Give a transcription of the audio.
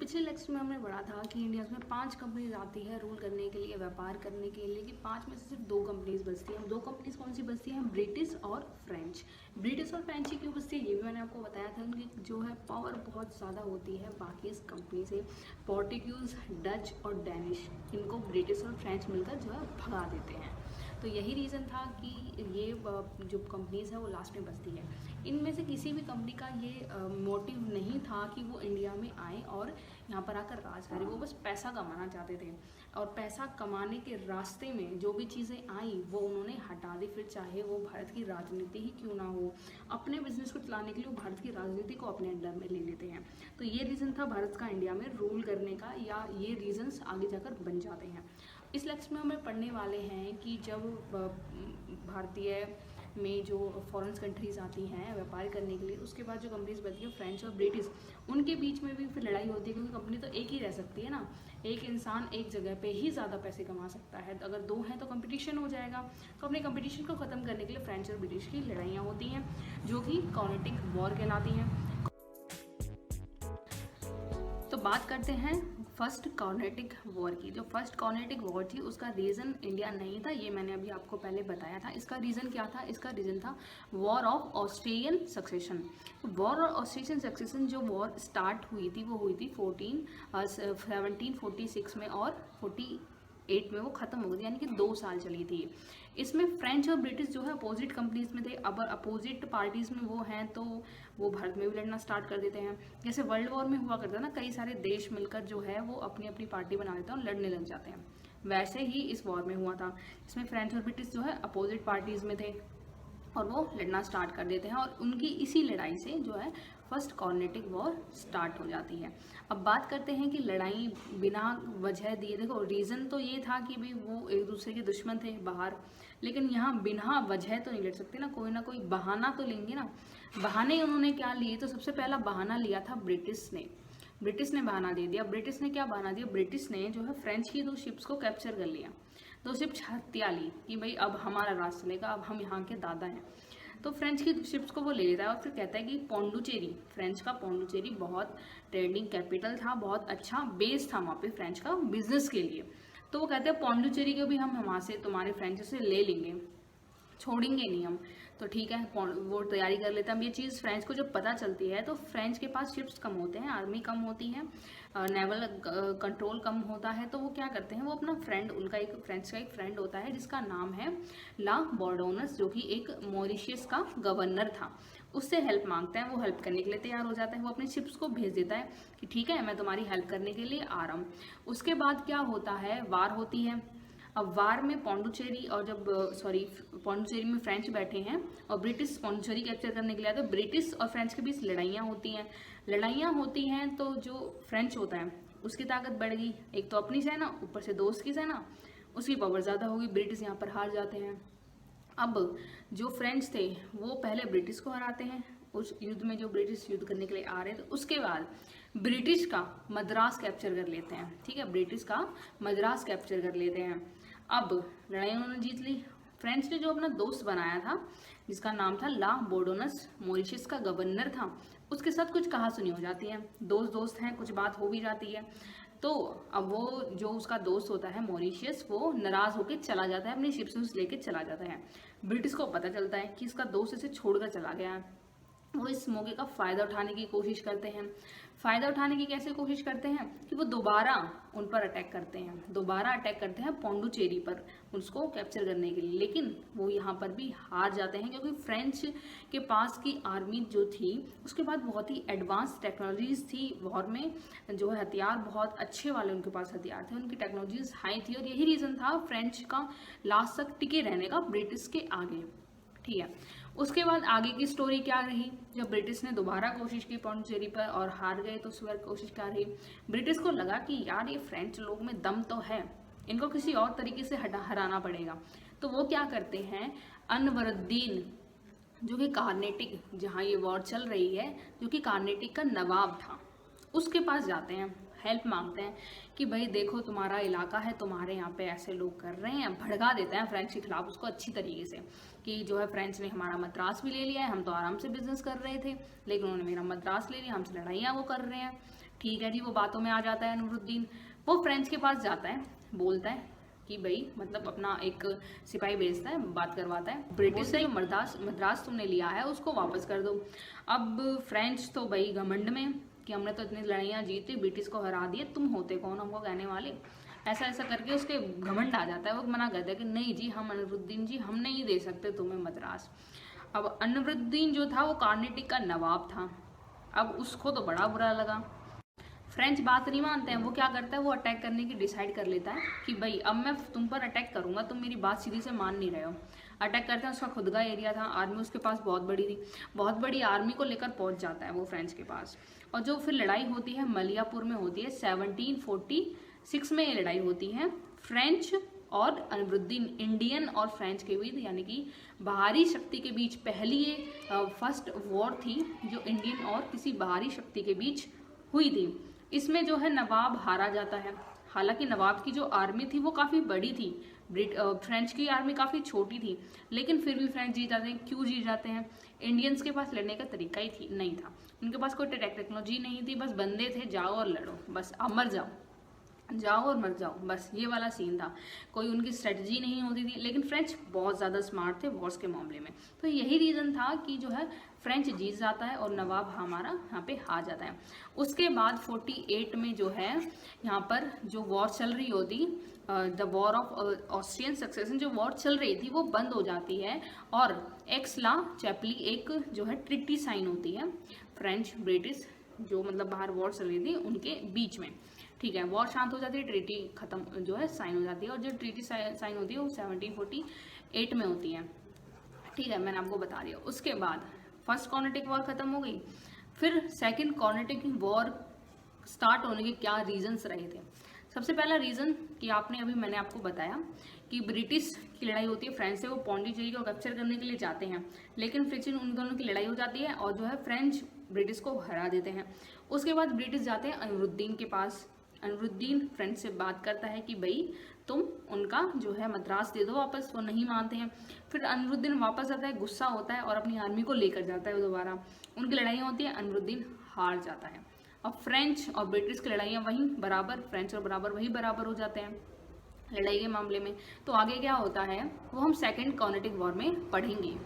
पिछले लेक्चर में हमने पढ़ा था कि इंडिया में 5 कंपनीज आती है रूल करने के लिए, व्यापार करने के लिए, कि 5 में से सिर्फ 2 कंपनीज बचती हैं। 2 कंपनीज कौन सी बचती हैं? ब्रिटिश और फ्रेंच। ब्रिटिश और फ्रेंच ही क्यों बचती है ये भी मैंने आपको बताया था। उनकी जो है पावर बहुत ज़्यादा होती है बाकी इस कंपनी से। पोर्टुगीज, डच और डैनिश, इनको ब्रिटिश और फ्रेंच मिलकर जो है भगा देते हैं। तो यही रीज़न था कि ये जो कंपनीज़ है वो लास्ट में बचती है। इनमें से किसी भी कंपनी का ये मोटिव नहीं था कि वो इंडिया में आए और यहाँ पर आकर राज करें। वो बस पैसा कमाना चाहते थे और पैसा कमाने के रास्ते में जो भी चीज़ें आई वो उन्होंने हटा दी। फिर चाहे वो भारत की राजनीति ही क्यों ना हो, अपने बिजनेस को चलाने के लिए वो भारत की राजनीति को अपने अंडर में ले लेते हैं। तो ये रीज़न था भारत का इंडिया में रूल करने का, या ये रीजन्स आगे जाकर बन जाते हैं। इस लेक्चर में हमें पढ़ने वाले हैं कि जब भारतीय में जो फॉरेन कंट्रीज़ आती हैं व्यापार करने के लिए, उसके बाद जो कंपनीज बनती हैं फ्रेंच और ब्रिटिश, उनके बीच में भी फिर लड़ाई होती है, क्योंकि कंपनी तो एक ही रह सकती है ना। एक इंसान एक जगह पे ही ज़्यादा पैसे कमा सकता है, तो अगर 2 हैं तो कंपटीशन हो जाएगा। तो अपने कंपटीशन को ख़त्म करने के लिए फ्रेंच और ब्रिटिश की लड़ाइयाँ होती हैं, जो कि कॉर्नेटिक वॉर कहलाती हैं। तो बात करते हैं फर्स्ट कॉर्नेटिक वॉर की। जो फर्स्ट कॉर्नेटिक वॉर थी उसका रीज़न इंडिया नहीं था, ये मैंने अभी आपको पहले बताया था। इसका रीज़न क्या था? इसका रीज़न था war of Australian succession. War of Australian succession जो वॉर स्टार्ट हुई थी वो हुई थी 1746 में और 48 में वो ख़त्म हो गई, यानी कि 2 साल चली थी। इसमें फ्रेंच और ब्रिटिश जो है अपोजिट कंपनीज में थे। अब अपोजिट पार्टीज़ में वो हैं तो वो भारत में भी लड़ना स्टार्ट कर देते हैं। जैसे वर्ल्ड वॉर में हुआ करता है ना, कई सारे देश मिलकर जो है वो अपनी अपनी पार्टी बना लेते हैं और लड़ने लग जाते हैं। वैसे ही इस वॉर में हुआ था। इसमें फ्रेंच और ब्रिटिश जो है अपोजिट पार्टीज़ में थे और वो लड़ना स्टार्ट कर देते हैं, और उनकी इसी लड़ाई से जो है फर्स्ट कॉर्नेटिक वॉर स्टार्ट हो जाती है। अब बात करते हैं कि लड़ाई बिना वजह दिए, देखो रीज़न तो ये था कि भाई वो एक दूसरे के दुश्मन थे बाहर, लेकिन यहाँ बिना वजह तो नहीं लड़ सकते ना कोई बहाना तो लेंगे ना। बहाने उन्होंने क्या लिए? तो सबसे पहला बहाना लिया था ब्रिटिश ने बहाना दे दिया। ब्रिटिश ने क्या बहाना दिया? ब्रिटिश ने जो है फ्रेंच की 2 शिप्स को कैप्चर कर लिया, 2 शिप्स हत्या ली कि भाई अब हमारा राज चलेगा, अब हम यहाँ के दादा हैं। तो फ्रेंच की शिप्स को वो ले लेता है और फिर कहता है कि पौंडुचेरी, फ्रेंच का पौंडुचेरी बहुत ट्रेडिंग कैपिटल था, बहुत अच्छा बेस था वहाँ पे फ्रेंच का बिजनेस के लिए। तो वो कहते हैं पौंडुचेरी को भी हम वहाँ से तुम्हारे फ्रेंच से ले लेंगे, छोड़ेंगे नहीं हम। तो ठीक है, वो तैयारी कर लेते हैं। अब ये चीज़ फ्रेंच को जब पता चलती है तो फ्रेंच के पास शिप्स कम होते हैं, आर्मी कम होती है, नेवल कंट्रोल कम होता है। तो वो क्या करते हैं, वो अपना फ्रेंड, उनका एक फ्रेंच का एक फ्रेंड होता है जिसका नाम है ला बोर्डोनस, जो कि एक मॉरिशियस का गवर्नर था, उससे हेल्प मांगता है। वो हेल्प करने के लिए तैयार हो जाता है, वो अपने शिप्स को भेज देता है कि ठीक है मैं तुम्हारी हेल्प करने के लिए आ रहा हूँ। उसके बाद क्या होता है, वार होती है। अब वार में पौंडुचेरी और पौंडुचेरी में फ्रेंच बैठे हैं और ब्रिटिश पौंडुचेरी कैप्चर करने के लिए आते हैं। ब्रिटिश और फ्रेंच के बीच लड़ाइयाँ होती हैं तो जो फ्रेंच होता है उसकी ताकत बढ़ गई, एक तो अपनी सेना, ऊपर से दोस्त की सेना, उसकी पावर ज़्यादा होगी। ब्रिटिश यहाँ पर हार जाते हैं। अब जो फ्रेंच थे वो पहले ब्रिटिश को हराते हैं उस युद्ध में, जो ब्रिटिश युद्ध करने के लिए आ रहे थे। उसके बाद ब्रिटिश का मद्रास कैप्चर कर लेते हैं, ठीक है, ब्रिटिश का मद्रास कैप्चर कर लेते हैं। अब लड़ाई उन्होंने जीत ली। फ्रेंच ने जो अपना दोस्त बनाया था जिसका नाम था ला बोर्डोनस, मॉरिशस का गवर्नर था, उसके साथ कुछ कहासुनी हो जाती है। दोस्त हैं, कुछ बात हो भी जाती है। तो अब वो जो उसका दोस्त होता है मॉरिशियस, वो नाराज़ होकर चला जाता है, अपनी शिप्स लेके चला जाता है। ब्रिटिश को पता चलता है कि इसका दोस्त इसे छोड़कर चला गया है। वो इस मौके का फ़ायदा उठाने की कोशिश करते हैं। फ़ायदा उठाने की कैसे कोशिश करते हैं कि वो दोबारा उन पर अटैक करते हैं, पौंडुचेरी पर, उसको कैप्चर करने के लिए। लेकिन वो यहाँ पर भी हार जाते हैं, क्योंकि फ्रेंच के पास की आर्मी जो थी उसके बाद बहुत ही एडवांस टेक्नोलॉजीज़ थी। वॉर में जो है हथियार बहुत अच्छे वाले उनके पास हथियार थे, उनकी टेक्नोलॉजीज़ हाई थी, और यही रीज़न था फ्रेंच का लास्ट तक टिके रहने का ब्रिटिश के आगे, ठीक है। उसके बाद आगे की स्टोरी क्या रही? जब ब्रिटिश ने दोबारा कोशिश की पौंडुचेरी पर और हार गए, तो उस बार कोशिश क्या रही? ब्रिटिश को लगा कि यार ये फ्रेंच लोग में दम तो है, इनको किसी और तरीके से हराना पड़ेगा। तो वो क्या करते हैं, अनवरुद्दीन, जो कि कार्नेटिक, जहाँ ये वॉर चल रही है, जो कि कार्नेटिक का नवाब था, उसके पास जाते हैं, हेल्प मांगते हैं कि भाई देखो तुम्हारा इलाका है, तुम्हारे यहाँ पे ऐसे लोग कर रहे हैं। भड़का देते हैं फ्रेंच के खिलाफ उसको अच्छी तरीके से कि जो है फ्रेंच ने हमारा मद्रास भी ले लिया है, हम तो आराम से बिजनेस कर रहे थे, लेकिन उन्होंने मेरा मद्रास ले लिया, हमसे लड़ाइयाँ वो कर रहे हैं। ठीक है जी, वो बातों में आ जाता है अनवरुद्दीन। वो फ्रेंच के पास जाता है, बोलता है कि भाई मतलब अपना एक सिपाही भेजता है, बात करवाता है, ब्रिटिश से जो मद्रास तुमने लिया है उसको वापस कर दो। अब फ्रेंच तो भाई घमंड में कि हमने तो इतनी लड़ाइयाँ जीती, ब्रिटिश को हरा दिए, तुम होते कौन हमको कहने वाले, ऐसा ऐसा करके उसके घमंड आ जाता है। वो मना करता है कि नहीं जी, हम अनवरुद्दीन जी हम नहीं दे सकते तुम्हें मद्रास। अब अनवरुद्दीन जो था वो कार्नेटिक का नवाब था। अब उसको तो बड़ा बुरा लगा, फ्रेंच बात नहीं मानते हैं। वो क्या करता है, वो अटैक करने की डिसाइड कर लेता है कि भाई अब मैं तुम पर अटैक करूंगा, तुम मेरी बात सीधी से मान नहीं रहे हो। अटैक करते हैं, उसका खुद का एरिया था, आर्मी उसके पास बहुत बड़ी थी, बहुत बड़ी आर्मी को लेकर पहुंच जाता है वो फ्रेंच के पास। और जो फिर लड़ाई होती है मलियापुर में होती है, 1746 में ये लड़ाई होती है फ्रेंच और अनवरुद्दीन, इंडियन और फ्रेंच के बीच, यानी कि बाहरी शक्ति के बीच पहली ये फर्स्ट वॉर थी जो इंडियन और किसी बाहरी शक्ति के बीच हुई थी। इसमें जो है नवाब हारा जाता है। हालांकि नवाब की जो आर्मी थी वो काफ़ी बड़ी थी, फ्रेंच की आर्मी काफ़ी छोटी थी, लेकिन फिर भी फ्रेंच जीत जाते हैं। क्यों जीत जाते हैं? इंडियंस के पास लड़ने का तरीका ही नहीं था, उनके पास कोई टेक्नोलॉजी नहीं थी, बस बंदे थे, जाओ और लड़ो, बस अब मर जाओ, जाओ और मर जाओ, बस ये वाला सीन था। कोई उनकी स्ट्रेटजी नहीं होती थी। लेकिन फ्रेंच बहुत ज़्यादा स्मार्ट थे वॉर्स के मामले में, तो यही रीज़न था कि जो है फ्रेंच जीत जाता है और नवाब हमारा यहाँ पे हार जाता है। उसके बाद 48 में जो है यहाँ पर जो वॉर चल रही होती, the war of Austrian succession, जो वॉर चल रही थी वो बंद हो जाती है और एक्सला चैपली एक जो है ट्रिटी साइन होती है फ्रेंच ब्रिटिश, जो मतलब बाहर वॉर चल रही थी उनके बीच में। ठीक है, वॉर शांत हो जाती है, ट्रीटी खत्म जो है साइन हो जाती है। और जो ट्रीटी साइन होती है वो 1748 में होती है। ठीक है, मैंने आपको बता दिया। उसके बाद फर्स्ट कॉर्नेटिक वॉर खत्म हो गई, फिर सेकंड कॉर्नेटिक वॉर स्टार्ट होने के क्या रीजंस रहे थे। सबसे पहला रीज़न कि मैंने आपको बताया कि ब्रिटिश की लड़ाई होती है फ्रेंच से, वो पौंडीचेरी को कैप्चर करने के लिए जाते हैं, लेकिन फिर उन दोनों की लड़ाई हो जाती है और जो है फ्रेंच ब्रिटिश को हरा देते हैं। उसके बाद ब्रिटिश जाते हैं अनवरुद्दीन के पास। अनवरुद्दीन फ्रेंच से बात करता है कि भाई तुम उनका जो है मद्रास दे दो वापस, वो नहीं मानते हैं। फिर अनवरुद्दीन वापस आता है, गुस्सा होता है और अपनी आर्मी को लेकर जाता है दोबारा। उनकी लड़ाई होती है, अनवरुद्दीन हार जाता है। अब फ्रेंच और ब्रिटिश की लड़ाइयाँ वहीं बराबर, फ्रेंच और बराबर हो जाते हैं लड़ाई के मामले में। तो आगे क्या होता है वो हम सेकेंड कॉर्नेटिक वॉर में पढ़ेंगे।